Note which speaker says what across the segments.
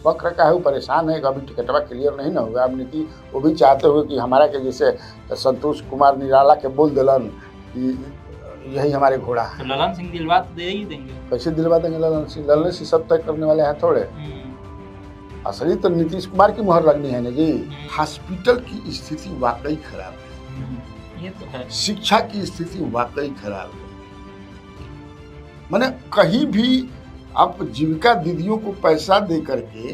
Speaker 1: पक रखा है, वो परेशान है कि अभी टिकटवा क्लियर नहीं ना होगा। अब नीति वो भी चाहते हुए कि हमारा के जैसे संतोष कुमार निराला के बोल दिलन कि यही हमारे घोड़ा है।
Speaker 2: तो ललन सिंह दिलवा तो दे ही देंगे।
Speaker 1: कैसे दिलवा देंगे ललन सिंह सब तय करने वाले हैं थोड़े। असली तो नीतीश कुमार की मुहर लगनी है ना जी। हॉस्पिटल की स्थिति वाकई खराब है,
Speaker 2: ये तो है।
Speaker 1: शिक्षा की स्थिति वाकई खराब है। माने कहीं भी आप जीविका दीदियों को पैसा दे करके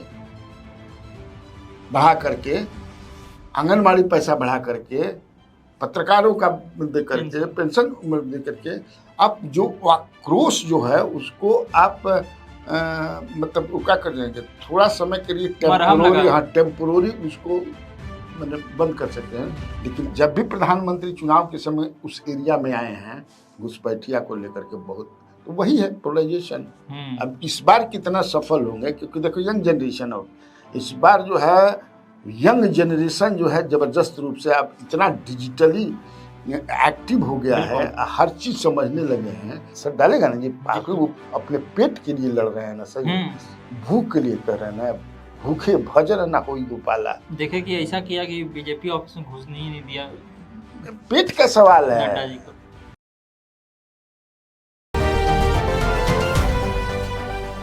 Speaker 1: बढ़ा करके, आंगनबाड़ी पैसा बढ़ा करके, पत्रकारों का दे करके, पेंशन दे करके, आप जो आक्रोश जो है उसको आप मतलब वो क्या कर देंगे, थोड़ा समय के लिए टेम्पोररी उसको मतलब बंद कर सकते हैं। लेकिन जब भी प्रधानमंत्री चुनाव के समय उस एरिया में आए हैं घुसपैठिया को लेकर के बहुत, तो वही है पोलराइजेशन। अब इस बार कितना सफल होंगे, क्योंकि देखो यंग जनरेशन हो, इस बार जो है यंग जनरेशन जो है जबरदस्त रूप से अब इतना डिजिटली एक्टिव हो गया है, हर चीज समझने लगे हैं। सर डालेगा ना जी, वो अपने पेट के लिए लड़ रहे हैं ना, सही भूख के लिए कर रहे हैं ना, भूखे भजन ना कोई गोपाला।
Speaker 2: देखे कि ऐसा किया कि बीजेपी ऑफिस में घुसने ही नहीं दिया,
Speaker 1: पेट का सवाल है।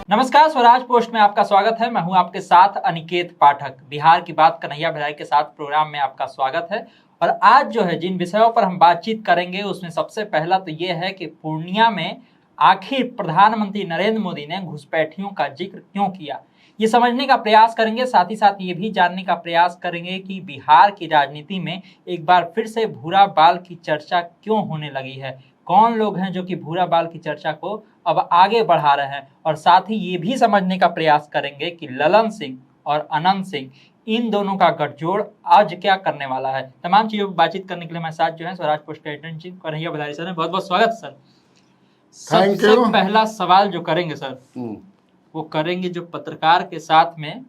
Speaker 2: नमस्कार, स्वराज पोस्ट में आपका स्वागत है। मैं हूं आपके साथ अनिकेत पाठक। बिहार की बात कन्हैया भिलाई के साथ प्रोग्राम में आपका स्वागत है। और आज जो है जिन विषयों पर हम बातचीत करेंगे उसमें सबसे पहला तो ये है कि पूर्णिया में आखिर प्रधानमंत्री नरेंद्र मोदी ने घुसपैठियों का जिक्र क्यों किया, ये समझने का प्रयास करेंगे। साथ ही साथ ये भी जानने का प्रयास करेंगे कि बिहार की राजनीति में एक बार फिर से भूरा बाल की चर्चा क्यों होने लगी है, कौन लोग हैं जो कि भूरा बाल की चर्चा को अब आगे बढ़ा रहे हैं। और साथ ही ये भी समझने का प्रयास करेंगे कि ललन सिंह और अनंत सिंह, इन दोनों का गठजोड़ आज क्या करने वाला है। तमाम चीजों पर बातचीत करने के लिए हमारे साथ जो है स्वराज पोस्ट के editor in chief Kanhaiya Bhilai sir हैं। बहुत बहुत स्वागत सर। सबसे पहला सवाल जो करेंगे सर, वो करेंगे जो पत्रकार के साथ में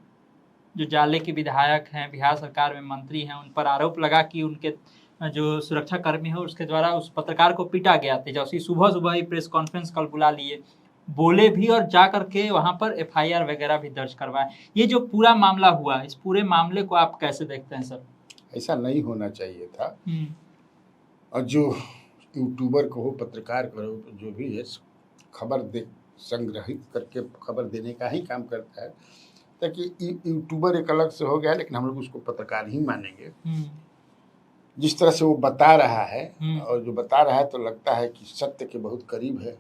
Speaker 2: जो जाले के विधायक हैं, बिहार सरकार में मंत्री हैं, उन पर आरोप लगा कि उनके जो सुरक्षा कर्मी है उसके द्वारा उस पत्रकार को पीटा गया। तेजस्वी सुबह ही प्रेस कॉन्फ्रेंस कल बुला लिए, बोले भी और जा करके वहां पर एफआईआर वगैरह भी दर्ज करवाए। ये जो पूरा मामला हुआ, इस पूरे मामले को आप कैसे देखते हैं सर?
Speaker 1: ऐसा नहीं होना चाहिए था। और जो यूट्यूबर को हो, पत्रकार करो, जो भी है, खबर दे संग्रहित करके खबर देने का ही काम करता है। ताकि यूट्यूबर एक अलग से हो गया, लेकिन हम लोग उसको पत्रकार ही मानेंगे। जिस तरह से वो बता रहा है, और जो बता रहा है तो लगता है कि सत्य के बहुत करीब है।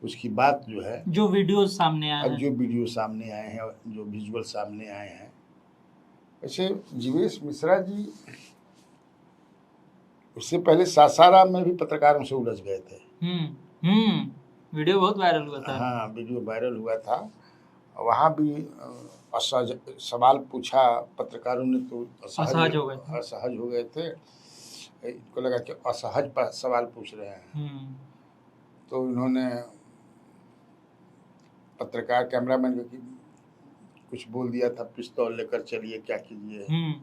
Speaker 1: उसकी बात जो है,
Speaker 2: जो वीडियो सामने आए हैं,
Speaker 1: जो वीडियो सामने आए हैं, जो विजुअल सामने आए हैं, वैसे जीवेश मिश्रा जी उससे पहले सासाराम में भी पत्रकारों से उलझ गए थे।
Speaker 2: वीडियो बहुत वायरल हुआ था।
Speaker 1: हाँ, वीडियो वायरल हुआ था। वहाँ भी असहज सवाल पूछा पत्रकारों ने, तो असहज हो गए थे। इनको लगा कि असहज सवाल पूछ रहे हैं, तो इन्होंने पत्रकार कैमरामैन को कुछ बोल दिया था, पिस्तौल लेकर चलिए, क्या कीजिए।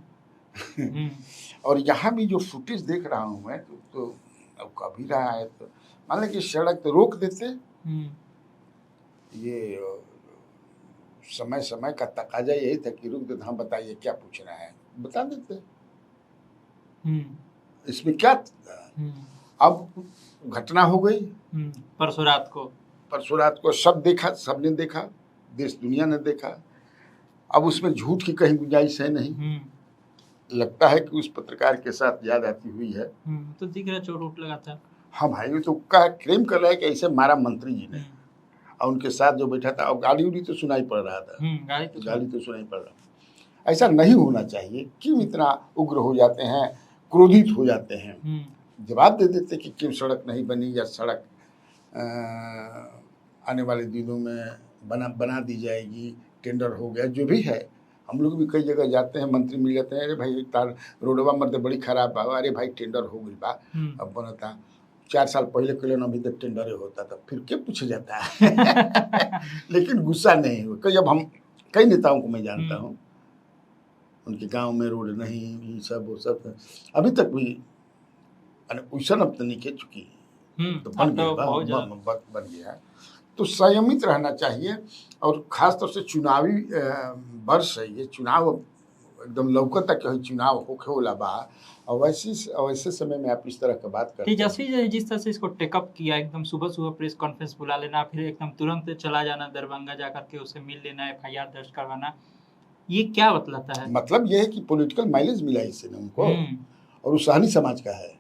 Speaker 1: और यहाँ भी जो फुटेज देख रहा हूँ मैं, तो अब कभी रहा है, तो मान लें कि सड़क तो रोक देते, ये समय समय का तकाजा यही था कि रुक देते, हाँ बताइए क्या पूछना है, बता देते। इसमें क्या अब घटना हो गई
Speaker 2: परसों रात को
Speaker 1: सब देखा, सबने देखा, देश दुनिया ने देखा। अब उसमें झूठ की कहीं गुंजाइश है नहीं। लगता है कि उस पत्रकार के साथ ज्यादती हुई है।
Speaker 2: तो दिख रहा चोट लगा था।
Speaker 1: हाँ भाई, तो क्लेम कर रहा है कि ऐसे मारा मंत्री जी ने, और उनके साथ जो बैठा था, और गाली उड़ी तो सुनाई पड़ रहा था। गाली तो सुनाई पड़ रहा। ऐसा नहीं होना चाहिए। क्यों इतना उग्र हो जाते हैं, क्रोधित हो जाते हैं? जवाब दे देते कि क्यों सड़क नहीं बनी, या सड़क आने वाले दिनों में बना दी जाएगी, टेंडर हो गया, जो भी है। हम लोग भी कई जगह जाते हैं, मंत्री मिल जाते हैं, अरे भाई तार रोडवा मर्द बड़ी खराब बा, अरे भाई टेंडर हो गई बा, अब बनता। 4 साल पहले के लिए अभी तक टेंडर होता था, फिर क्या पूछा जाता है। लेकिन गुस्सा नहीं हुआ। अब हम कई नेताओं को मैं जानता हूँ, उनके गांव में रोड नहीं, सब वो सब अभी तक भी वैसन अब तो नहीं के चुकी, तो बन गया। तो संयमित रहना चाहिए। और खासतौर से चुनावी वर्ष है ये, चुनाव एकदम लौकत तक चुनाव होखे वाला बा, और वैसे समय में आप इस तरह का बात करते हैं।
Speaker 2: तेजस्वी जी जिस तरह से इसको टेकअप किया, एकदम सुबह सुबह प्रेस कॉन्फ्रेंस बुला लेना, फिर एकदम तुरंत चला जाना दरभंगा जाकर के उसे मिल लेना, FIR दर्ज करवाना, ये क्या बतलाता है?
Speaker 1: मतलब ये है कि पॉलिटिकल माइलेज मिला इससे ना उनको, और वो सहनी समाज का है,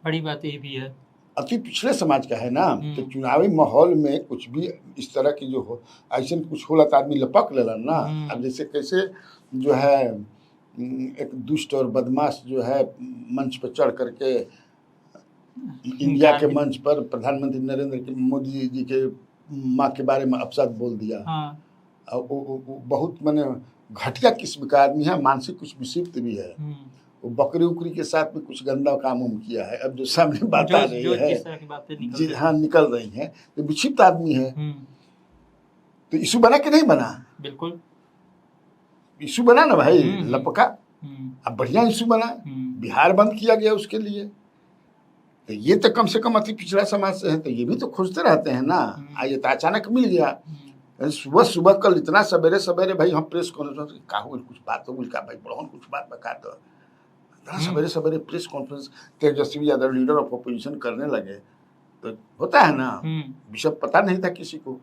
Speaker 2: बड़ी बात ये भी है,
Speaker 1: अति पिछड़े समाज का है ना। तो चुनावी माहौल में कुछ भी इस तरह की जो हो, ऐसा कुछ होला तो आदमी लपक लेला ना। अब जैसे कैसे जो है एक दुष्ट और बदमाश जो है मंच पर चढ़ करके इंडिया के मंच पर प्रधानमंत्री नरेंद्र मोदी जी के माँ के बारे में अपशब्द बोल दिया। वो बहुत मैंने घटिया किस्म का आदमी है, मानसिक कुछ विक्षिप्त भी है। वो बकरी उकरी के साथ में कुछ गंदा काम किया है। अब जो सामने बात आ रही है जी हाँ निकल रही है, तो विक्षिप्त आदमी है। तो इशू बना कि नहीं बना?
Speaker 2: बिल्कुल
Speaker 1: इशू बना ना भाई, लपका। अब बढ़िया इशू बना, बिहार बंद किया गया उसके लिए। तो ये तो कम से कम अति पिछड़ा समाज से है, तो ये भी तो खोजते रहते हैं ना। ये तो अचानक मिल गया। सुबह सुबह कल इतना सवेरे सवेरे भाई हम प्रेस कॉन्फ्रेंस कुछ बात हो का भाई बड़ों कुछ बात बता दो। सवेरे सवेरे press conference Tejashwi Yadav leader of opposition करने लगे, तो होता है ना, विषय पता नहीं था किसी को।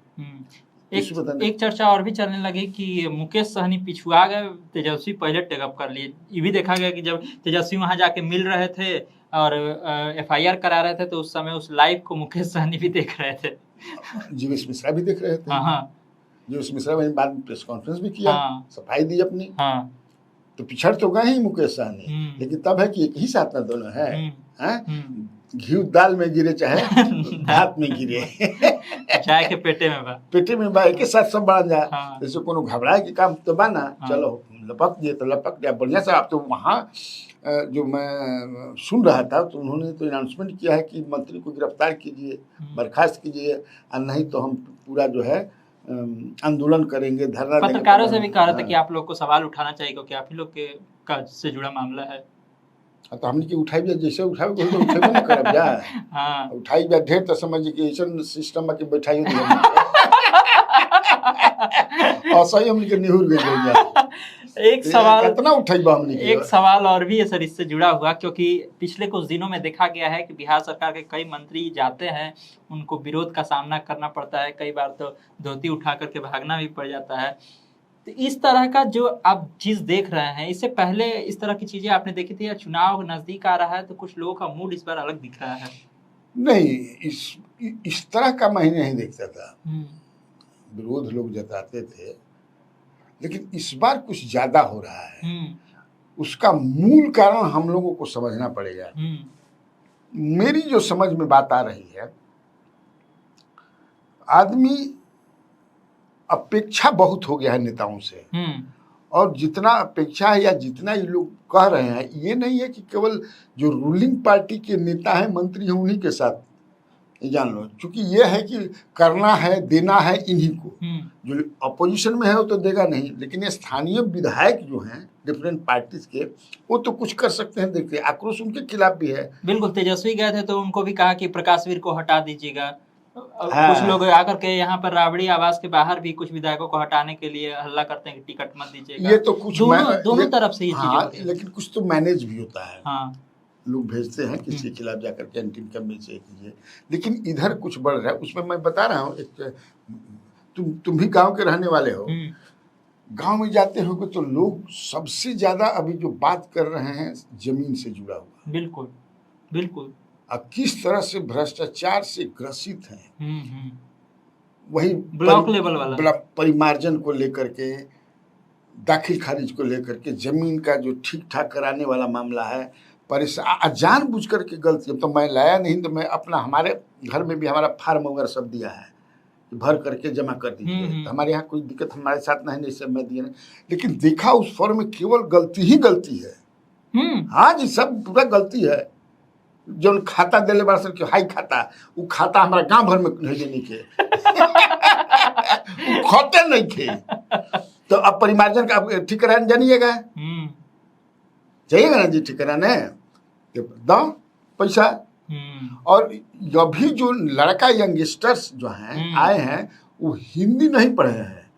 Speaker 2: एक चर्चा और भी चलने लगी कि मुकेश सहनी पिछुआ गए, तेजस्वी पहले टेकअप कर लिए। ये भी देखा गया कि जब तेजस्वी वहां जाके मिल रहे थे और FIR करा रहे थे, तो उस समय उस लाइव को मुकेश सहनी भी देख रहे थे,
Speaker 1: जीवेश मिश्रा भी देख रहे थे। जीवेश मिश्रा ने बाद में प्रेस कॉन्फ्रेंस भी किया, सफाई दी अपनी। तो पिछड़ तो गए ही मुकेश सहनी, लेकिन तब है कि एक ही साथ में दोनों है। घी दाल में गिरे चाहे भात में गिरे,
Speaker 2: चाय के पेटे में बा एक साथ सब बढ़ जाए। जैसे कोनो घबराए के काम तो बना, चलो लपक दिए तो लपक दिया बढ़िया से। आप तो वहाँ जो मैं सुन रहा था तो उन्होंने तो अनाउंसमेंट किया है कि मंत्री को गिरफ्तार कीजिए, बर्खास्त कीजिए, और नहीं तो हम पूरा जो है आंदोलन करेंगे, धरना देंगे। पत्रकारों से भी कह रहा था कि आप लोग को सवाल उठाना चाहिए क्योंकि आप ही लोग के का से जुड़ा मामला है।
Speaker 1: तो हमने की उठाई भी जैसे उठाए तो उठेबे ना करब जा। उठाई भी ढेर तो समझ कि ऐसा सिस्टम में कि बैठाई दिया और सही हमने के निहुर गई।
Speaker 2: एक सवाल
Speaker 1: कितना उठाई हमने के।
Speaker 2: एक सवाल और भी है सर इससे जुड़ा हुआ, क्योंकि पिछले कुछ दिनों में देखा गया है कि बिहार सरकार के कई मंत्री जाते हैं, उनको विरोध का सामना करना पड़ता है, कई बार तो धोती उठा करके भागना भी पड़ जाता है। तो इस तरह का जो आप चीज देख रहे हैं, इससे पहले इस तरह की चीजें आपने देखी थी या चुनाव नजदीक आ रहा है तो कुछ लोगों का मूड इस बार अलग दिख रहा है?
Speaker 1: नहीं, इस तरह का मैं नहीं देखता था। विरोध लोग जताते थे, लेकिन इस बार कुछ ज्यादा हो रहा है। उसका मूल कारण हम लोगों को समझना पड़ेगा। मेरी जो समझ में बात आ रही है, आदमी अपेक्षा बहुत हो गया है नेताओं से, और जितना अपेक्षा है या जितना ये लोग कह रहे हैं, ये नहीं है कि केवल जो रूलिंग पार्टी के नेता हैं, मंत्री हैं, उन्हीं के साथ जान लो। क्योंकि ये है कि करना है, देना है इन्हीं को। जो अपोजिशन में है वो तो देगा नहीं, लेकिन ये स्थानीय विधायक जो हैं डिफरेंट पार्टीज के, वो तो कुछ कर सकते हैं। देखिए आक्रोश उनके खिलाफ भी है।
Speaker 2: बिल्कुल, तेजस्वी गए थे तो उनको भी कहा कि प्रकाशवीर को हटा दीजिएगा। कुछ लोग आकर के यहाँ पर राबड़ी आवास के बाहर भी कुछ विधायकों को हटाने के लिए हल्ला करते हैं कि टिकट मत दीजिएगा।
Speaker 1: ये तो कुछ
Speaker 2: दोनों तरफ से ये चीजें,
Speaker 1: लेकिन कुछ तो मैनेज भी होता है। लोग भेजते हैं किसी के खिलाफ जाकर कैंटीन का मिल कीजिए, लेकिन इधर कुछ बढ़ रहा है। उसमें मैं बता रहा हूँ, तुम भी गांव के रहने वाले हो, गांव में जाते हो तो लोग सबसे ज्यादा अभी जो बात कर रहे हैं जमीन से जुड़ा हुआ।
Speaker 2: बिल्कुल बिल्कुल।
Speaker 1: अब किस तरह से भ्रष्टाचार से ग्रसित हैं, वही
Speaker 2: ब्लॉक लेवल वाला
Speaker 1: परिमार्जन को लेकर के, दाखिल खारिज को लेकर के, जमीन का जो ठीक ठाक कराने वाला मामला है, जानबूझ करके गलती। तो मैं लाया नहीं, तो मैं अपना, हमारे घर में भी हमारा फार्म वगैरह सब दिया है, भर करके जमा कर दीजिए। तो हमारे यहाँ कोई दिक्कत हमारे साथ नहीं, नहीं सब मैं दिया नहीं, लेकिन देखा उस फॉर्म में केवल गलती ही गलती है। हाँ जी, सब पूरा गलती है। जो खाता दिले बार सर हाई खाता, वो खाता हमारा गांव भर में नहीं के खाते नहीं थे। तो अब परिमार्जन का ठीक कराने जानिएगा, जाइएगा ना जी ठीक कराने, दो पैसा और अभी जो लड़का यंगस्टर्स जो हैं आए हैं वो हिंदी नहीं पढ़े हैं।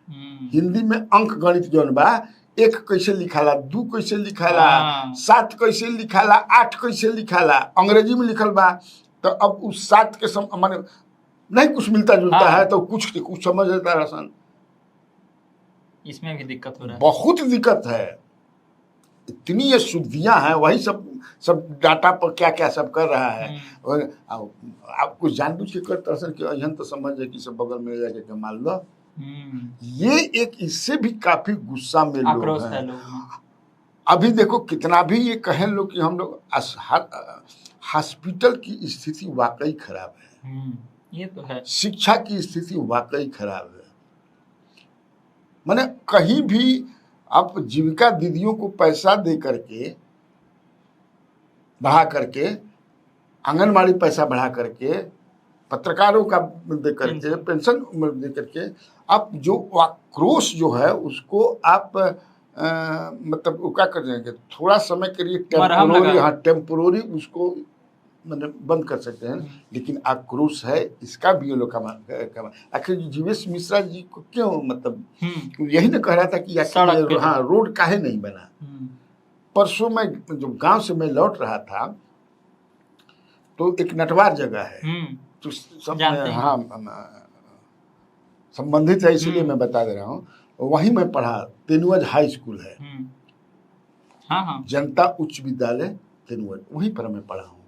Speaker 1: हिंदी में अंक गणित जौन बा 1 कैसे लिखाला, 2 कैसे लिखाला, 7 कैसे लिखाला, 8 कैसे लिखाला, अंग्रेजी में लिखल बा। तो अब उस 7 के माने नहीं कुछ मिलता जुलता है तो कुछ समझ लेता राशन।
Speaker 2: इसमें भी दिक्कत हो रहा है,
Speaker 1: बहुत दिक्कत है। इतनी ये शुद्धियां हैं, वही सब डाटा पर क्या क्या सब कर रहा है। और आप कुछ जानबूझ के करते हैं कि अहन तो समझ है कि सब बगल में जाके के मान लो। ये एक इससे भी काफी गुस्सा में लोग हैं। अभी देखो कितना भी ये कहें लोग कि हम लोग हॉस्पिटल की स्थिति वाकई खराब है।
Speaker 2: ये तो है। शिक्षा
Speaker 1: की स्थिति वाकई खराब है। माने कहीं भी आप जीविका दीदियों को पैसा दे करके बढ़ा करके, आंगनबाड़ी पैसा बढ़ा करके, पत्रकारों का दे करके, पेंशन दे करके, आप जो आक्रोश जो है उसको आप मतलब वो क्या कर देंगे, थोड़ा समय के लिए टेम्पोररी उसको मतलब बंद कर सकते हैं। लेकिन आक्रोश है इसका भी ये लोग का आखिर जीवेश मिश्रा जी को क्यों मतलब यही ना कह रहा था कि हाँ रोड काहे नहीं बना। परसों में जो गांव से मैं लौट रहा था तो एक नटवार जगह है तो सब हाँ संबंधित है इसलिए मैं बता दे रहा हूँ। वहीं मैं पढ़ा, तेनुअज हाई स्कूल है, जनता उच्च विद्यालय तेनुअज, वहीं पर मैं पढ़ा हूँ।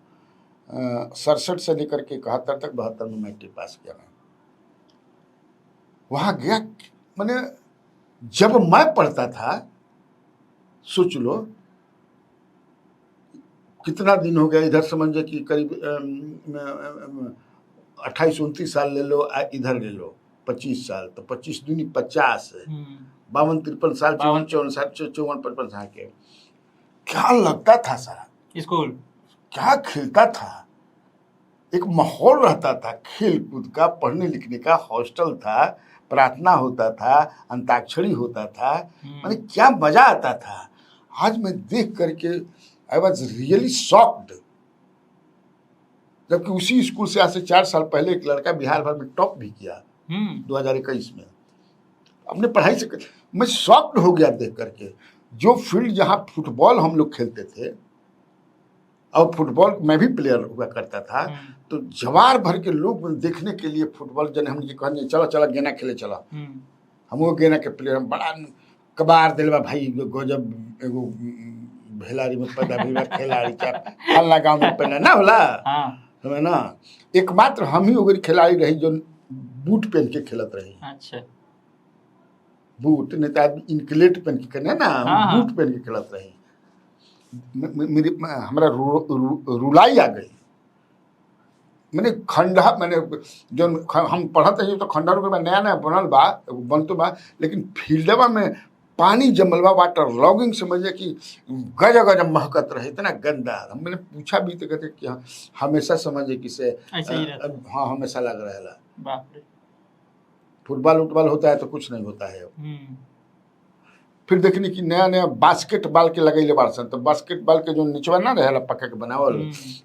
Speaker 1: 67 से लेकर के 71 तक 72 में मैट्रिक पास किया मैं। वहां गया, मैंने जब मैं पढ़ता था, सोच लो कितना दिन हो गया, इधर समझे कि करीब 28-29 साल ले लो, इधर ले लो 25 साल, तो 25 दूनी 50, 52-53 साल, 54-55 साल के। क्या लगता था सारा
Speaker 2: स्कूल,
Speaker 1: क्या खिलता था, एक माहौल रहता था खेल कूद का, पढ़ने लिखने का, हॉस्टल था, प्रार्थना होता था, अंताक्षरी होता था, माने क्या मजा आता था। आज मैं देख करके आई वॉज रियली शॉक्ड। जबकि उसी स्कूल से आज से 4 साल पहले एक लड़का बिहार भर में टॉप भी किया 2021 में अपने पढ़ाई से। मैं शॉक्ड हो गया देख करके। जो फील्ड जहाँ फुटबॉल हम लोग खेलते थे, और फुटबॉल मैं भी प्लेयर हुआ करता था, तो जवार भर के लोग देखने के लिए फुटबॉल जन हम ये कहने चलो चलो गेना खेले चलो, हम वो गेना के प्लेयर बड़ा कबार दिलवा भाई, गजब एगो भेलारी में पैदा भी खिलाड़ी क्या फलना गाँव में पहना ना होला है ना। एकमात्र हम ही ओगरी खिलाड़ी रही जो बूट पहन के खेलत रही।
Speaker 2: अच्छा,
Speaker 1: बूट नहीं तो इनकलेट पहन के खेलना ना, बूट पहन के खेलत रही। मेरी हमारा रुलाई आ गई। मैंने खंडा, मैंने जो हम पढ़त रही तो खंडा में नया नया बनल बा, बनतो बा, लेकिन फील्डवा में पानी जमल बा, वाटर लॉगिंग समझे कि गजब गजब महकत रहे, इतना गंदा। मैंने पूछा भी तो कहते कि हमेशा समझे कि से हाँ हमेशा लग रहा है। फुटबॉल उटबॉल होता है तो कुछ नहीं होता है। फिर देखनी कि नया नया बास्केटबॉल के लगैले बारसन, तो बास्केटबॉल के जो निचवा ना रहे पक्का के बनावल,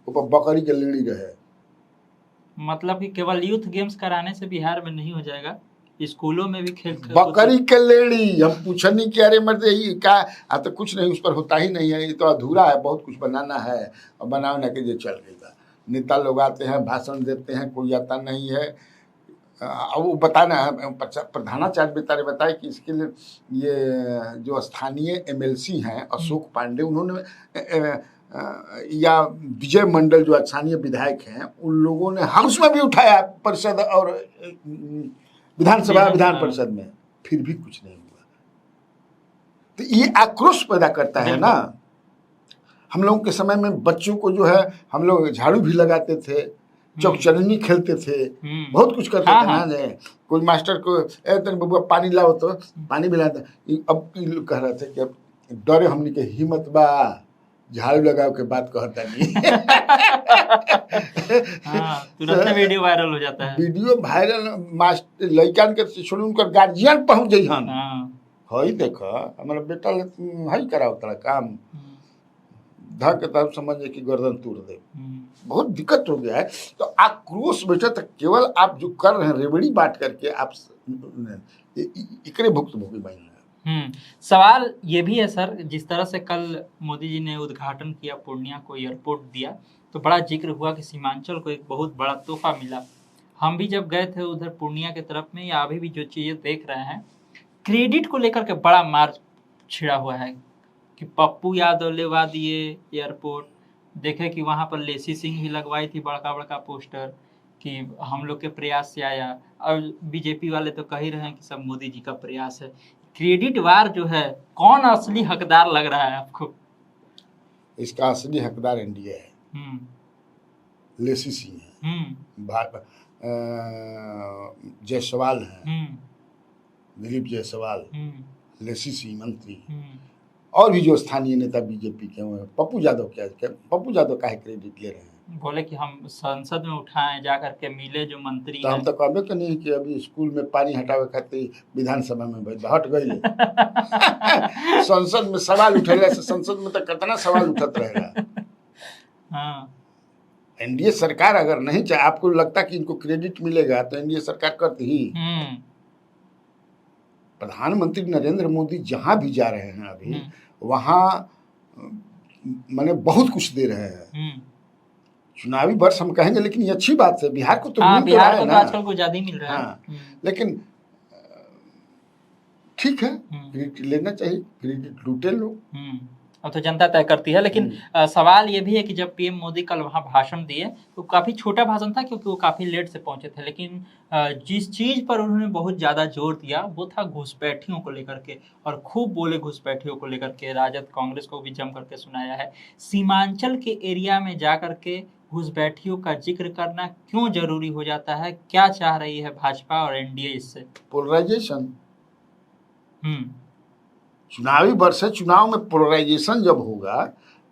Speaker 1: ऊपर बकरी के लीड़ी रहे। मतलब
Speaker 2: कि केवल यूथ गेम्स कराने से बिहार में नहीं हो जाएगा, स्कूलों में भी खेल
Speaker 1: बकरी के लेड़ी। हम पूछनी कि अरे मर्दे ये क्या, तो कुछ नहीं, उस पर होता ही नहीं है, ये तो अधूरा है, बहुत कुछ बनाना है, और बनाना के लिए चल गई। नेता लोग आते हैं, भाषण देते हैं, कोई आता नहीं है। अब वो बताना प्रधानाचार्य बेचारे बताए कि इसके लिए ये जो स्थानीय MLC हैं अशोक पांडे, उन्होंने या विजय मंडल जो स्थानीय विधायक हैं, उन लोगों ने हाउस में भी उठाया, परिषद और विधानसभा विधान परिषद में, फिर भी कुछ नहीं हुआ। तो ये आक्रोश पैदा करता है ना। हम लोगों के समय में बच्चों को जो है, हम लोग झाड़ू भी लगाते थे, चौकचरनी खेलते थे, बहुत कुछ करते थे ना। कोई मास्टर को बबुआ पानी लाओ तो पानी भी लाता। अब कह रहे थे कि अब डरे हमने के हिम्मत बा, झाड़ू लगाओ के बात कहता नहीं।
Speaker 2: तुरंत वीडियो वायरल हो जाता है।
Speaker 1: वीडियो वायरल मास्टर लड़कन के छोड़ उनकर गार्जियन पहुंच जाइ हन। हई देखो हमारा बेटा हई कराओ तड़ा काम, धक तब समझे कि गर्दन तोड़ दे। बहुत दिक्कत हो गया है। तो आक्रोश बेटा तो केवल आप जो कर रहे हैं रेवड़ी बांट करके आप इकरे भुक्तभोगी बन रहे हैं।
Speaker 2: सवाल ये भी है सर, जिस तरह से कल मोदी जी ने उद्घाटन किया, पूर्णिया को एयरपोर्ट दिया, तो बड़ा जिक्र हुआ कि सीमांचल को एक बहुत बड़ा तोहफा मिला। हम भी जब गए थे उधर पूर्णिया की तरफ में, या अभी भी जो चीज़ें देख रहे हैं, क्रेडिट को लेकर के बड़ा मार छिड़ा हुआ है कि पप्पू यादव लेवा दिए एयरपोर्ट, देखे कि वहाँ पर लेसी सिंह ही लगवाई थी बड़का बड़का पोस्टर कि हम लोग के प्रयास से आया। और बीजेपी वाले तो कह ही रहे हैं कि सब मोदी जी का प्रयास है। क्रेडिट वार जो है, कौन असली हकदार लग रहा है आपको?
Speaker 1: इसका असली हकदार एनडीए है, लेसी सिंह है, जायसवाल हैं, दिलीप जायसवाल, लेसी सिंह मंत्री, और भी जो स्थानीय नेता बीजेपी के हैं। पप्पू यादव पप्पू यादव का क्रेडिट ले रहे हैं? बोले कि हम संसद में उठाएं, जा करके मिले जो मंत्री। तो हम तो कहबे कि नहीं कि अभी स्कूल में पानी हटावे खातिर विधानसभा में हट गई। संसद में सवाल उठेला से संसद में तो कितना सवाल उठत रहेगा। हाँ, एनडीए सरकार अगर नहीं चाहे, आपको लगता कि इनको क्रेडिट मिलेगा तो एनडीए सरकार करती ही। प्रधानमंत्री नरेंद्र मोदी जहां भी जा रहे हैं अभी वहां माने बहुत कुछ दे रहे हैं। चुनावी वर्ष हम कहेंगे, लेकिन ये अच्छी बात है। बिहार को तो मिल रहा है ना, आजकल को ज्यादा मिल रहा है। लेकिन ठीक है, क्रेडिट लेना चाहिए, क्रेडिट लूटे लोग, अब तो जनता तय करती है। लेकिन सवाल ये भी है कि जब पीएम मोदी कल वहाँ भाषण दिए तो काफ़ी छोटा भाषण था, क्योंकि वो काफ़ी लेट से पहुँचे थे। लेकिन जिस चीज़ पर उन्होंने बहुत ज़्यादा जोर दिया वो था घुसपैठियों को लेकर के, और खूब बोले घुसपैठियों को लेकर के। राजद कांग्रेस को भी जम करके सुनाया है। सीमांचल के एरिया में जा करके घुसपैठियों का जिक्र करना क्यों जरूरी हो जाता है? क्या चाह रही है भाजपा और एनडीए इससे? पोलराइजेशन। चुनावी वर्ष है, चुनाव में पोलराइजेशन जब होगा,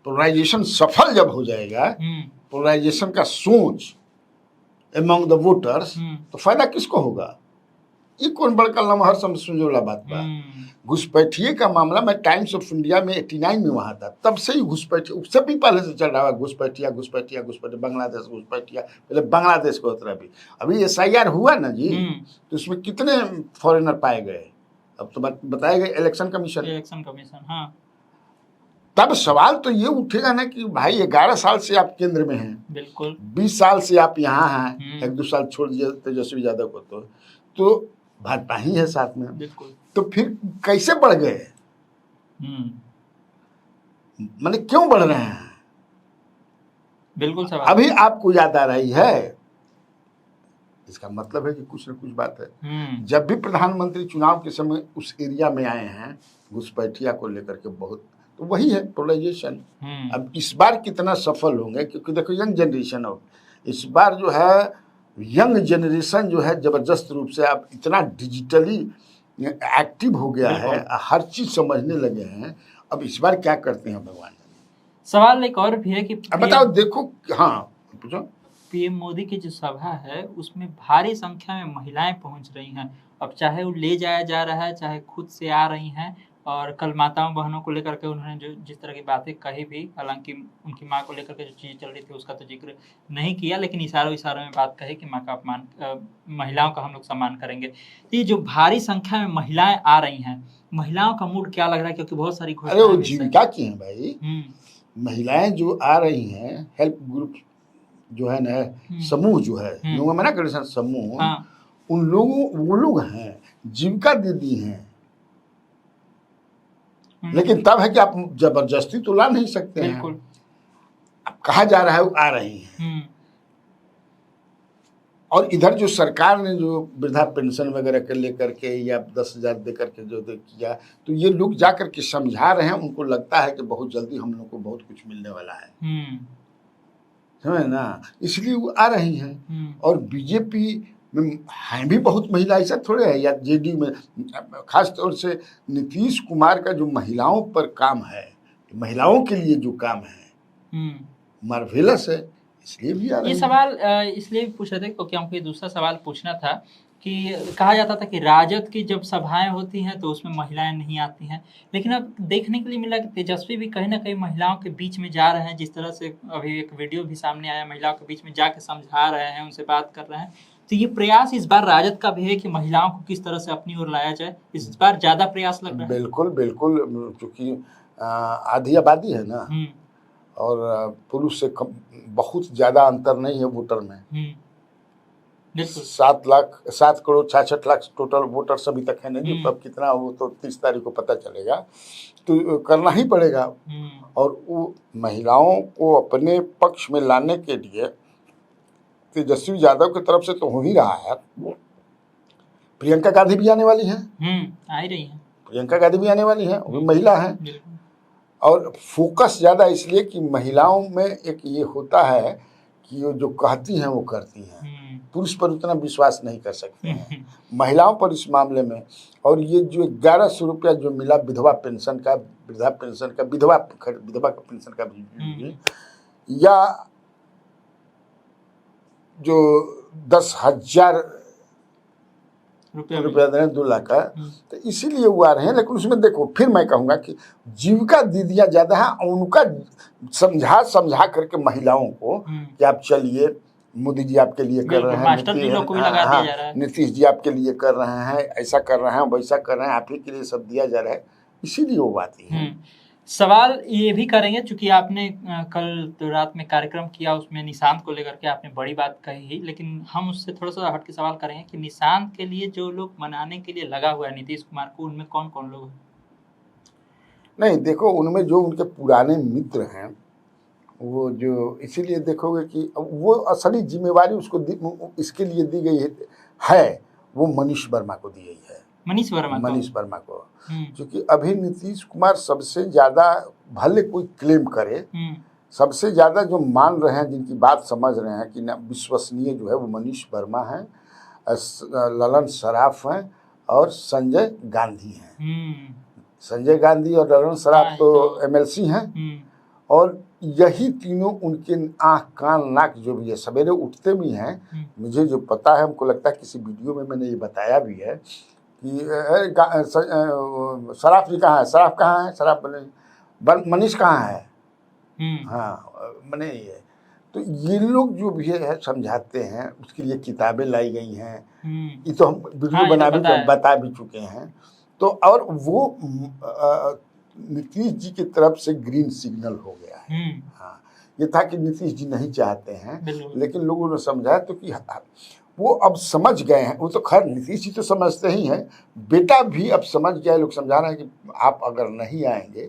Speaker 1: पोलराइजेशन सफल जब हो जाएगा, पोलराइजेशन का सोच अमंग द वोटर्स, तो फायदा किसको होगा? ये कौन बड़का लम्हर समझने वाला बात बा। घुसपैठिए का मामला मैं टाइम्स ऑफ इंडिया में 89 में वहाँ था, तब से ही घुसपैठी, उससे भी पहले से चल रहा है घुसपैठिया घुसपैठिया घुसपैठिया, बांग्लादेश घुसपैठिया, पहले बांग्लादेश को उतरा भी। अभी SIR हुआ ना जी, तो उसमें कितने फॉरेनर पाए गए? अब तो बताया गया इलेक्शन कमीशन। हाँ, तब सवाल तो ये उठेगा ना कि भाई 11 साल से आप केंद्र में हैं, बिल्कुल 20 साल से आप यहाँ हैं, 1-2 साल छोड़ दिए तेजस्वी यादव को, तो भाजपा ही है साथ में, बिल्कुल। तो फिर कैसे बढ़ गए? माने क्यों बढ़ रहे हैं? बिल्कुल सवाल। अभी आपको याद आ रही है, इसका मतलब है कि कुछ न कुछ बात है। जब भी प्रधानमंत्री चुनाव के समय उस एरिया में आए हैं घुसपैठिया को लेकर के बहुत, तो वही है पोलराइजेशन। अब इस बार कितना सफल होंगे, क्योंकि देखो यंग जनरेशन, अब इस बार जो है यंग जनरेशन जो है जबरदस्त रूप से अब इतना डिजिटली एक्टिव हो गया है, हर चीज समझने लगे हैं। अब इस बार क्या करते हैं भगवान। सवाल एक और भी है कि बताओ, देखो, हाँ पूछो। पीएम मोदी की जो सभा है उसमें भारी संख्या में महिलाएं पहुंच रही हैं। अब चाहे वो ले जाया जा रहा है, चाहे खुद से आ रही हैं। और कल माताओं बहनों को लेकर के उन्होंने जो जिस तरह की बातें कही भी, हालांकि उनकी माँ को लेकर के जो चीज़ें चल रही थी उसका तो जिक्र नहीं किया, लेकिन इशारों में बात कही कि माँ का अपमान, महिलाओं का हम लोग सम्मान करेंगे। तो ये जो भारी संख्या में महिलाएं आ रही हैं, महिलाओं का मूड क्या लग रहा है? क्योंकि बहुत सारी घोषणाएं जीविका की हैं भाई। महिलाएं जो आ रही हैं, हेल्प ग्रुप जो है ना, समूह जो है, लोगों में ना कर समूह, उन लोगों, वो लोग हैं जीविका दीदी हैं। लेकिन तब है कि आप जबरदस्ती तो ला नहीं सकते हैं। अब कहा जा रहा है वो आ रही हैं। और इधर जो सरकार ने जो वृद्धा पेंशन वगैरह के लेकर के या 10,000 दे करके जो किया, तो ये लोग जा करके समझा रहे हैं, उनको लगता है कि बहुत जल्दी हम लोग को बहुत कुछ मिलने वाला है, समझे ना, इसलिए वो आ रही हैं। और बीजेपी में हैं भी बहुत महिला, ऐसा थोड़े है, या जेडी में खास तौर से नीतीश कुमार का जो महिलाओं पर काम है, महिलाओं के लिए जो काम है मार्वेलस है, इसलिए भी आ रही है। ये सवाल इसलिए भी पूछ रहे थे क्योंकि हमको ये दूसरा सवाल पूछना था
Speaker 2: कि कहा जाता था कि राजद की जब सभाएं होती हैं तो उसमें महिलाएं नहीं आती हैं, लेकिन अब देखने के लिए मिला कि तेजस्वी भी कहीं ना कहीं महिलाओं के बीच में जा रहे हैं। जिस तरह से अभी एक वीडियो भी सामने आया, महिलाओं के बीच में जाके समझा रहे हैं, उनसे बात कर रहे हैं। तो ये प्रयास इस बार राजद का भी है कि महिलाओं को किस तरह से अपनी ओर लाया जाए, इस बार ज्यादा प्रयास लग रहा है।
Speaker 1: बिल्कुल बिल्कुल, क्योंकि आधी आबादी है ना, और पुरुष से बहुत ज्यादा अंतर नहीं है वोटर में। 7 करोड़ 66 लाख टोटल वोटर्स अभी तक है नहीं, अब कितना वो तो 30 तारीख को पता चलेगा, तो करना ही पड़ेगा। और वो महिलाओं को अपने पक्ष में लाने के लिए तेजस्वी यादव की तरफ से तो हो ही रहा है। प्रियंका गांधी भी आने वाली हैं,
Speaker 2: आ ही रही हैं।
Speaker 1: प्रियंका गांधी भी आने वाली हैं, वो भी महिला हैं। और फोकस ज़्यादा इसलिए कि महिलाओं में एक ये होता है कि वो जो कहती हैं वो करती हैं, पुरुष पर उतना विश्वास नहीं कर सकते हैं, महिलाओं पर इस मामले में। और ये जो 1100 रुपया जो मिला विधवा पेंशन का, वृद्धा पेंशन का, विधवा का पेंशन का भी, या जो 10,000 रुपया दे रहे हैं 2 लाख का, तो इसीलिए वो आ रहे हैं। लेकिन उसमें देखो, फिर मैं कहूँगा कि जीविका दीदियाँ ज़्यादा हैं, उनका समझा करके महिलाओं को कि आप चलिए, मोदी जी आपके लिए कर रहे हैं, नीतीश जी आपके लिए कर रहे हैं, ऐसा कर रहे हैं, वैसा कर रहे हैं, आप ही के लिए सब दिया जा रहा है, इसीलिए वो बात है।
Speaker 2: सवाल ये भी करेंगे, चूंकि आपने कल तो रात में कार्यक्रम किया, उसमें निशांत को लेकर के आपने बड़ी बात कही ही, लेकिन हम उससे थोड़ा सा हट के सवाल करेंगे कि निशांत के लिए जो लोग मनाने के लिए लगा हुआ है नीतीश कुमार को, उनमें कौन कौन लोग हैं?
Speaker 1: नहीं देखो, उनमें जो उनके पुराने मित्र हैं, वो जो इसीलिए देखोगे कि वो असली जिम्मेवारी उसको इसके लिए दी गई है, वो मनीष वर्मा को दी गई है। मनीष वर्मा को, क्योंकि अभी नीतीश कुमार सबसे ज्यादा, भले कोई क्लेम करे, सबसे ज्यादा जो मान रहे हैं, जिनकी बात समझ रहे हैं कि ना विश्वसनीय जो है, वो मनीष वर्मा है, ललन सराफ हैं और संजय गांधी हैं। संजय गांधी और ललन सराफ तो एमएलसी हैं, और यही तीनों उनके आँख कान नाक जो भी है, सवेरे उठते भी हैं। मुझे जो पता है, हमको लगता है किसी वीडियो में मैंने ये बताया भी है कि सराफ जी कहाँ है, सराफ कहाँ है, सराफ मनीष कहाँ है, हाँ मैंने ये। तो ये लोग जो भी है समझाते हैं, उसके लिए किताबें लाई गई हैं, ये तो हम वीडियो बता भी चुके हैं। तो और वो नीतीश जी की तरफ से ग्रीन सिग्नल हो गया है। हाँ, ये था कि नीतीश जी नहीं चाहते हैं, लेकिन लोगों ने समझा तो कि वो अब समझ गए हैं। वो तो खैर नीतीश जी तो समझते ही हैं, बेटा भी अब समझ गया, लोग समझा रहे हैं कि आप अगर नहीं आएंगे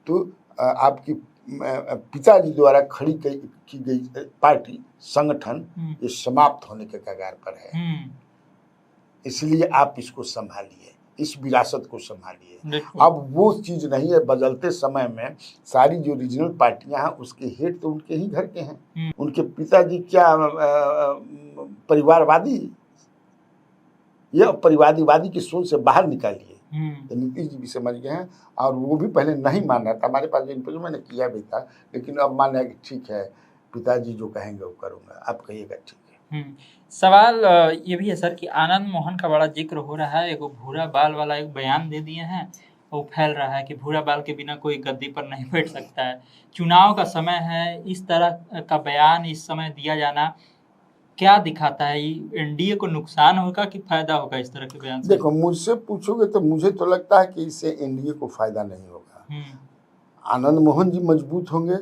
Speaker 1: तो आपकी पिताजी द्वारा खड़ी की गई पार्टी, संगठन, ये समाप्त होने के कगार पर है। इसलिए आप इसको संभालिए, इस विरासत को संभालिए। अब वो चीज नहीं है, बदलते समय में सारी जो रीजनल पार्टियां हैं, उसके हेड तो उनके ही घर के हैं। उनके पिताजी क्या परिवारवादी, या परिवारवादी की सोच से बाहर निकालिए। तो नीतीश जी भी समझ गए हैं, और वो भी पहले नहीं मान रहा था, हमारे पास जो मैंने किया भी था, लेकिन अब मान रहा है कि ठीक है, पिताजी जो कहेंगे वो करूँगा, आप कहिएगा ठीक है।
Speaker 2: सवाल ये भी है सर कि आनंद मोहन का बड़ा जिक्र हो रहा है, एक भूरा बाल वाला एक बयान दे दिए हैं, वो फैल रहा है कि भूरा बाल के बिना कोई गद्दी पर नहीं बैठ सकता है। चुनाव का समय है, इस तरह का बयान इस समय दिया जाना क्या दिखाता है? एनडीए को नुकसान होगा कि फायदा होगा इस तरह के बयान से?
Speaker 1: देखो, मुझसे पूछोगे तो मुझे तो लगता है कि इससे एनडीए को फायदा नहीं होगा। आनंद मोहन जी मजबूत होंगे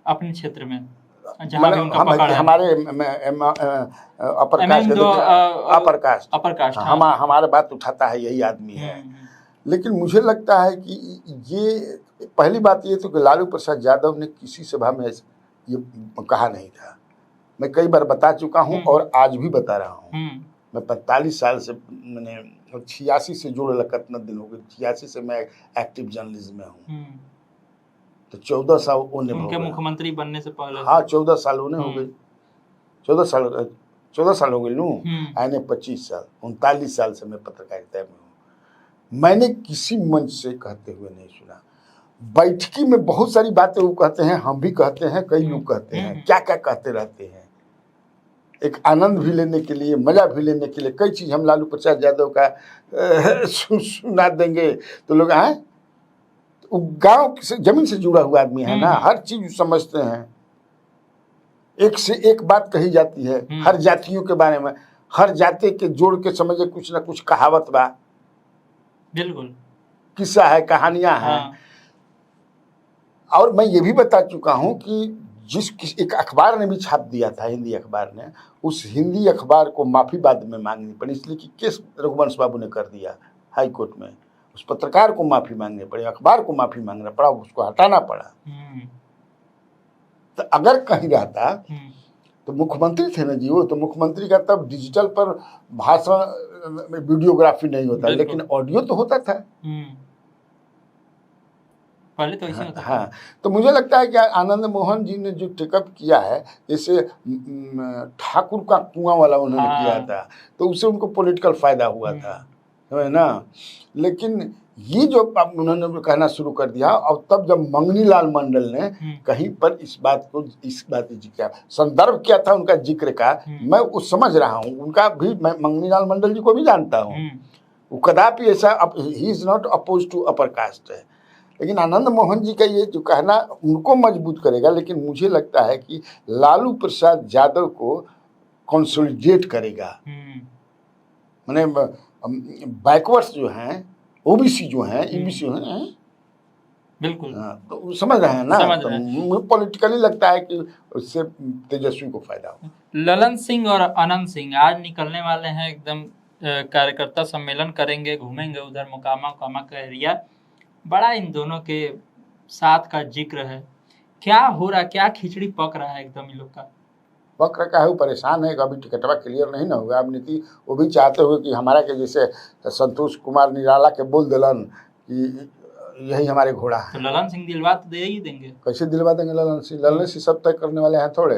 Speaker 2: अपने क्षेत्र में, जहाँ भी उनका पकड़ है।
Speaker 1: हमारे अपर कास्ट हमारे बात उठाता है, यही आदमी है। लेकिन मुझे लगता है कि ये पहली बात ये तो कि लालू प्रसाद यादव ने किसी सभा में ये कहा नहीं था। मैं कई बार बता चुका हूँ और आज भी बता रहा हूँ। मैं 45 साल से, मैंने 86 से जोड़ कितना दिन हो गए, 86 से मैं एक्टिव जर्नलिज्म में हूँ। तो 14 साल
Speaker 2: उनके मुख्यमंत्री बनने से पहले,
Speaker 1: हाँ 14 साल उन्हें हो गए, 14 साल हो गए लूँ, आने 25 साल, 39 साल से मैं पत्रकारिता में हूँ। मैंने किसी मंच से कहते हुए नहीं सुना। बैठकी में बहुत सारी बातें वो कहते हैं, हम भी कहते हैं, कई लोग कहते हैं, क्या क्या कहते रहते हैं। एक आनंद भी लेने के लिए, मजा भी लेने के लिए कई चीज हम लालू प्रसाद यादव का सुना देंगे तो लोग आए, वो गांव से जमीन से जुड़ा हुआ आदमी है ना, हर चीज समझते हैं। एक से एक बात कही जाती है हर जातियों के बारे में, हर जाति के जोड़ के समझे कुछ ना कुछ कहावत बा,
Speaker 2: बिल्कुल
Speaker 1: किस्सा है, कहानियां हैं।
Speaker 2: हाँ।
Speaker 1: और मैं ये भी बता चुका हूं कि एक अखबार ने भी छाप दिया था, हिंदी अखबार ने, उस हिंदी अखबार को माफी बाद में मांगनी पड़ी, इसलिए कि केस रघुवंश बाबू ने कर दिया हाई कोर्ट में, उस पत्रकार को माफी मांगनी पड़ी, अखबार को माफी मांगना पड़ा, उसको हटाना पड़ा। तो अगर कहीं रहता तो मुख्यमंत्री थे ना जी, वो तो मुख्यमंत्री का तब डिजिटल पर भाषण वीडियोग्राफी नहीं होता, लेकिन ऑडियो तो होता था
Speaker 2: पहले तो ऐसे होता था।
Speaker 1: हाँ, तो मुझे लगता है कि आनंद मोहन जी ने जो टेकअप किया है, जैसे ठाकुर का कुआं वाला उन्होंने किया था, तो उससे उनको पॉलिटिकल फायदा हुआ था, है ना। लेकिन ये जो उन्होंने कहना शुरू कर दिया, और तब जब मंगनी लाल मंडल ने कहीं पर इस बात किया, संदर्भ क्या था उनका जिक्र का, मैं वो समझ रहा हूँ, उनका भी, मैं मंगनी लाल मंडल जी को भी जानता हूँ, वो कदापि ऐसा, he is not oppose to upper caste है, लेकिन आनंद मोहन जी का ये जो कहना उनको मजबूत करेगा। लेकिन मुझे लगता है कि लालू प्रसाद यादव को कंसोलिडेट करेगा, माने बैकवर्ड्स जो हैं, ओबीसी जो हैं, ईबीसी जो हैं,
Speaker 2: बिल्कुल
Speaker 1: तो समझ रहे हैं ना, तो मुझे पॉलिटिकली लगता है कि उससे तेजस्वी को फायदा हो।
Speaker 2: ललन सिंह और अनंत सिंह आज निकलने वाले हैं, एकदम कार्यकर्ता सम्मेलन करेंगे, घूमेंगे उधर मोकामा का एरिया, बड़ा इन दोनों के साथ का जिक्र है। क्या हो रहा, क्या खिचड़ी पक रहा है एकदम इन लोग का?
Speaker 1: पक रखा है, वो परेशान है, अभी टिकटवा क्लियर नहीं ना होगा। अब नीति वो भी चाहते हुए कि हमारा के जैसे संतोष कुमार निराला के बोल दिलन कि यही हमारे घोड़ा है,
Speaker 2: तो ललन सिंह दिलवा तो दे ही देंगे।
Speaker 1: कैसे दिलवा देंगे ललन सिंह? ललन सिंह सब तय करने वाले हैं थोड़े,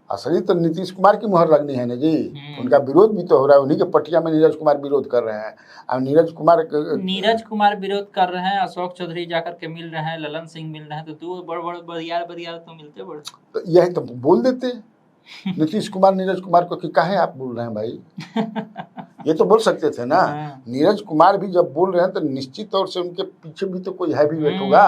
Speaker 1: असली तो नीतीश कुमार की मुहर लगनी है ना जी। उनका विरोध भी तो हो रहा है, उन्हीं के पटिया में नीरज कुमार विरोध कर रहे हैं। अब नीरज कुमार विरोध कर रहे हैं, अशोक चौधरी जाकर के मिल रहे हैं, ललन सिंह मिल रहे हैं, तो दो बड़ियार तो मिलते बड़े, तो यही तो बोल देते नीतीश कुमार नीरज कुमार को कि काहे आप बोल रहे हैं भाई, ये तो बोल सकते थे ना। नीरज कुमार भी जब बोल रहे हैं तो निश्चित तौर से उनके पीछे भी तो कोई हैवी वेट होगा,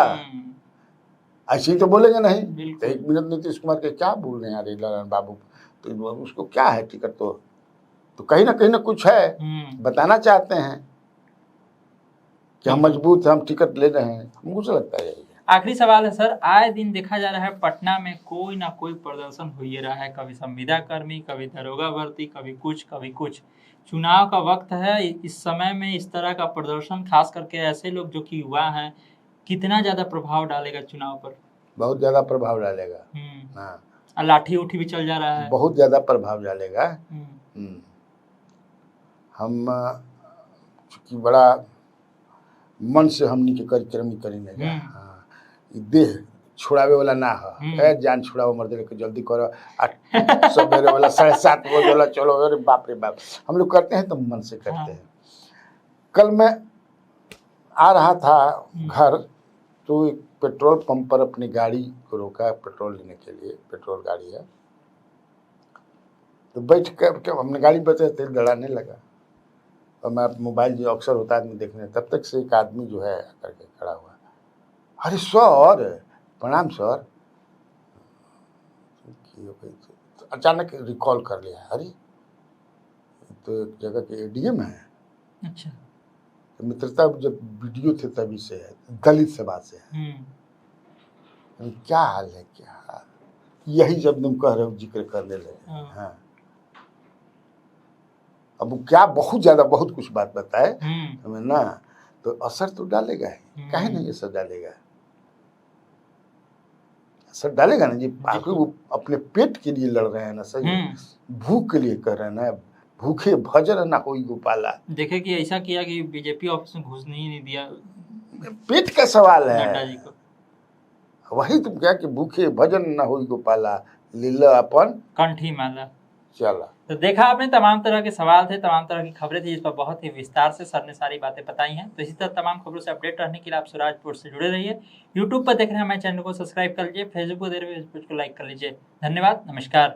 Speaker 1: ऐसे ही तो बोलेंगे नहीं। तो एक मिनट नीतीश कुमार के क्या बोल रहे हैं यार ललन बाबू, तो उसको क्या है टिकट, तो कहीं ना कुछ है, बताना चाहते हैं कि हम मजबूत हैं, हम टिकट ले रहे हैं, मुझे लगता है।
Speaker 2: आखिरी सवाल है सर, आए दिन देखा जा रहा है पटना में कोई ना कोई प्रदर्शन हो ही रहा है, कभी संविदा कर्मी, कभी दरोगा भर्ती, कभी कुछ। चुनाव का वक्त है, इस समय में इस तरह का प्रदर्शन, खास करके ऐसे लोग जो कि युवा हैं, कितना ज्यादा प्रभाव डालेगा चुनाव पर?
Speaker 1: बहुत ज्यादा प्रभाव डालेगा।
Speaker 2: हाँ, लाठी उठी भी चल जा रहा है,
Speaker 1: बहुत ज्यादा प्रभाव डालेगा। हम चूंकि बड़ा मन से हमनी के कार्यक्रम करेंगे, देह छुड़ावे वाला ना है, जान छुड़ाओ मर्द के जल्दी करो, सवेरे वाला 7:30 बजे वाला चलो, अरे बाप रे बाप, हम लोग करते हैं तो मन से करते हैं। कल मैं आ रहा था घर, तो एक पेट्रोल पंप पर अपनी गाड़ी को रोका, पेट्रोल लेने के लिए, पेट्रोल गाड़ी है, तो बैठ कर हमने गाड़ी बचे, तेल दड़ाने लगा, और मैं मोबाइल जो अक्सर होता है देखने, तब तक से एक आदमी जो है करके खड़ा हुआ, अरे सर प्रणाम सर, तो अचानक रिकॉल कर लिया, अरे तो एक जगह के एडीएम है।
Speaker 2: अच्छा,
Speaker 1: तो मित्रता जब वीडियो थे तभी से है, दलित सभा से है। क्या हाल है, क्या हाल, यही जब तुम कह रहे हो जिक्र करने लगे। हाँ, अब वो क्या बहुत ज्यादा बहुत कुछ बात बताए हमें ना, तो असर तो डालेगा ही, काहे नहीं असर डालेगा, असर डालेगा ना जी। आखिर वो अपने पेट के लिए लड़ रहे हैं ना, सही भूख के लिए कर रहे हैं ना, भूखे भजन ना होई गोपाला।
Speaker 2: देखे कि ऐसा किया कि बीजेपी ऑफिस में घुसने ही नहीं दिया,
Speaker 1: पेट का सवाल है,
Speaker 2: नड्डा जी को।
Speaker 1: वही तुम क्या कि भूखे भजन ना होई गोपाला, लीला अपन
Speaker 2: कंठी माला
Speaker 1: चला।
Speaker 2: तो देखा आपने, तमाम तरह के सवाल थे, तमाम तरह की खबरें थी, जिस पर बहुत ही विस्तार से सर ने सारी बातें बताई हैं। तो इसी तरह तमाम खबरों से अपडेट रहने के लिए आप स्वराज पोस्ट से जुड़े रहिए। यूट्यूब पर देख रहे हैं हमारे चैनल को सब्सक्राइब कर लीजिए, फेसबुक पर देख रहे हैं, पेज को लाइक कर लीजिए। धन्यवाद, नमस्कार।